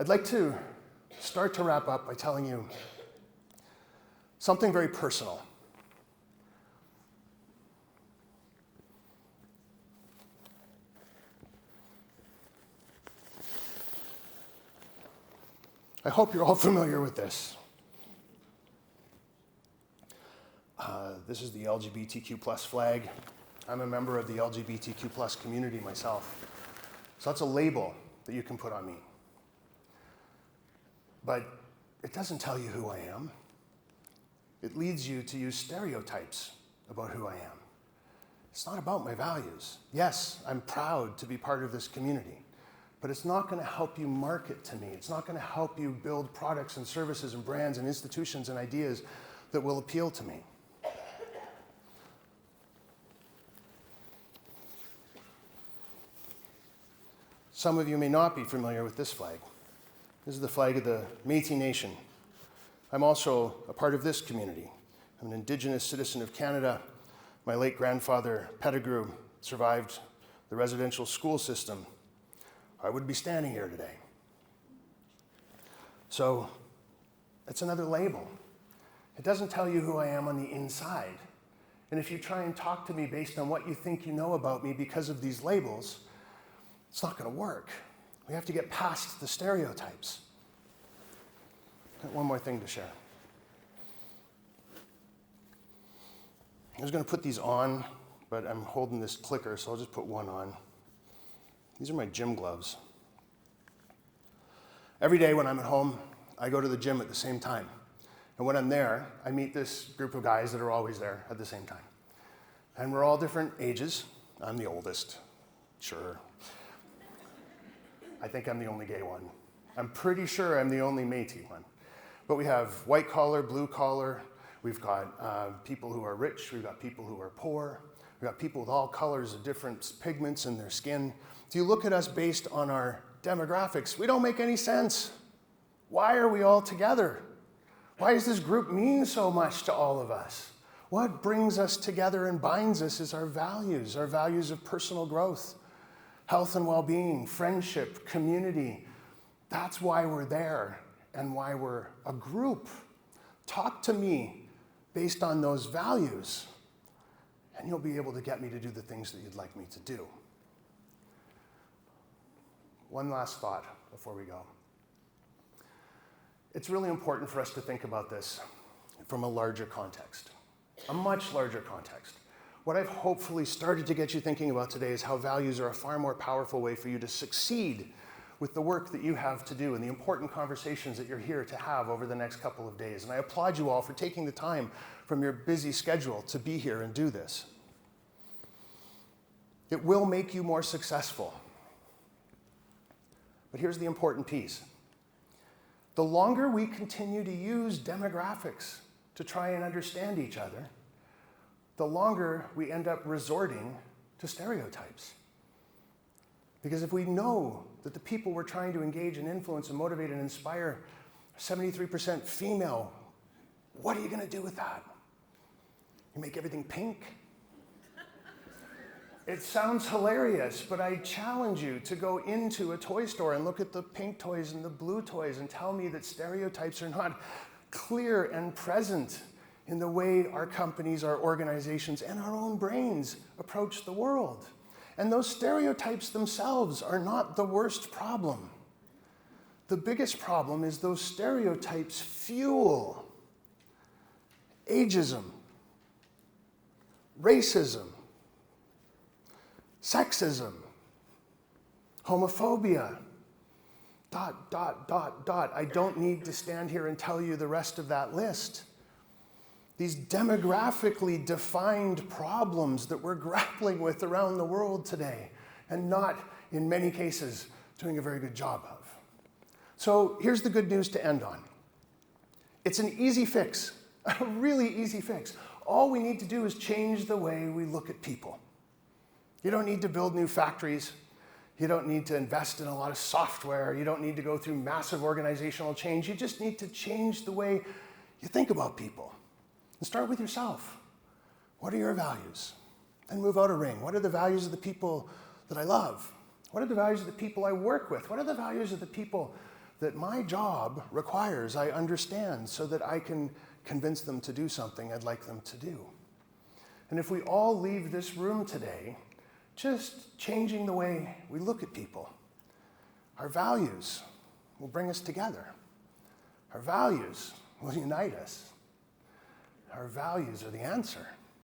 I'd like to start to wrap up by telling you something very personal. I hope you're all familiar with this. This is the LGBTQ plus flag. I'm a member of the LGBTQ plus community myself. So that's a label that you can put on me. But it doesn't tell you who I am. It leads you to use stereotypes about who I am. It's not about my values. Yes, I'm proud to be part of this community, but it's not going to help you market to me. It's not going to help you build products and services and brands and institutions and ideas that will appeal to me. Some of you may not be familiar with this flag. This is the flag of the Métis Nation. I'm also a part of this community. I'm an Indigenous citizen of Canada. My late grandfather, Pettigrew, survived the residential school system. I wouldn't be standing here today. So it's another label. It doesn't tell you who I am on the inside. And if you try and talk to me based on what you think you know about me because of these labels, it's not going to work. We have to get past the stereotypes. Got one more thing to share. I was going to put these on, but I'm holding this clicker, so I'll just put one on. These are my gym gloves. Every day when I'm at home, I go to the gym at the same time. And when I'm there, I meet this group of guys that are always there at the same time. And we're all different ages. I'm the oldest, sure. I think I'm the only gay one. I'm pretty sure I'm the only Métis one. But we have white collar, blue collar. We've got people who are rich. We've got people who are poor. We've got people with all colors of different pigments in their skin. If you look at us based on our demographics, we don't make any sense. Why are we all together? Why does this group mean so much to all of us? What brings us together and binds us is our values of personal growth, health and well-being, friendship, community. That's why we're there and why we're a group. Talk to me based on those values, and you'll be able to get me to do the things that you'd like me to do. One last thought before we go. It's really important for us to think about this from a larger context, a much larger context. What I've hopefully started to get you thinking about today is how values are a far more powerful way for you to succeed with the work that you have to do and the important conversations that you're here to have over the next couple of days. And I applaud you all for taking the time from your busy schedule to be here and do this. It will make you more successful. But here's the important piece. The longer we continue to use demographics to try and understand each other, the longer we end up resorting to stereotypes. Because if we know that the people we're trying to engage and influence and motivate and inspire are 73% female, what are you going to do with that? You make everything pink? It sounds hilarious, but I challenge you to go into a toy store and look at the pink toys and the blue toys and tell me that stereotypes are not clear and present in the way our companies, our organizations, and our own brains approach the world. And those stereotypes themselves are not the worst problem. The biggest problem is those stereotypes fuel ageism, racism, sexism, homophobia, ... I don't need to stand here and tell you the rest of that list. These demographically defined problems that we're grappling with around the world today, and not, in many cases, doing a very good job of. So here's the good news to end on. It's an easy fix, a really easy fix. All we need to do is change the way we look at people. You don't need to build new factories. You don't need to invest in a lot of software. You don't need to go through massive organizational change. You just need to change the way you think about people. And start with yourself. What are your values? Then move out a ring. What are the values of the people that I love? What are the values of the people I work with? What are the values of the people that my job requires I understand so that I can convince them to do something I'd like them to do. And if we all leave this room today just changing the way we look at people, our values will bring us together. Our values will unite us. Our values are the answer.